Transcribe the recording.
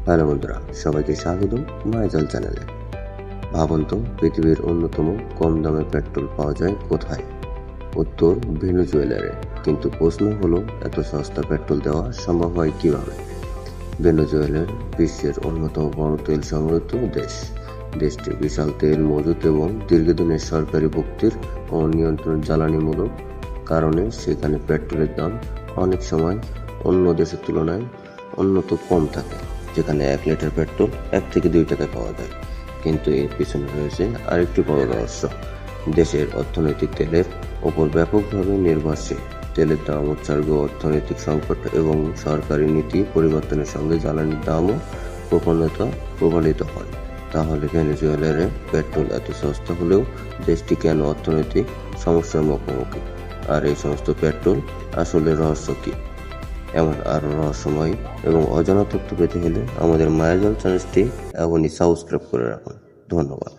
Hello বন্ধুরা, সবাইকে স্বাগতম মায়াজাল চ্যানেলে। ভাবুন তো, পৃথিবীর অন্যতম কম দামে পেট্রোল পাওয়া যায় কোথায়? উত্তর ভেনেজুয়েলারে। কিন্তু প্রশ্ন হলো, এত সস্তা পেট্রোল দেওয়া সম্ভব হয় কিভাবে? ভেনেজুয়েলার বিশ্বের অন্যতম বড় তেল সমৃদ্ধ দেশ। দেশটি বিশাল তেল মজুত এবং দীর্ঘদিনের সরকারি ভুক্তির ও নিয়ন্ত্রণ জ্বালানিমূলক কারণে সেখানে পেট্রোলের দাম অনেক সময় অন্য দেশের তুলনায় অন্যত কম থাকে, যেখানে 1 লিটার পেট্রোল 1 থেকে 2 টাকায় পাওয়া যায়। কিন্তু এর পিছনে রয়েছে আরেকটি বড় রহস্য। দেশের অর্থনৈতিক তেলের ওপর ব্যাপকভাবে নির্ভরশীল। তেলের দাম উৎসর্গ, অর্থনৈতিক সংকট এবং সরকারি নীতি পরিবর্তনের সঙ্গে জ্বালানির দামও প্রবলিত হয়। তাহলে ভেনেজুয়েলার পেট্রোল এত সস্তা হলেও দেশটি কেন অর্থনৈতিক সমস্যার মুখোমুখি? আর এই সমস্ত পেট্রোল আসলে রহস্য কি? এমন আরও রহস্যময় এবং অজানা তথ্য পেতে হলে আমাদের মায়াজাল চ্যানেলটি এখনই সাবস্ক্রাইব করে রাখুন। ধন্যবাদ।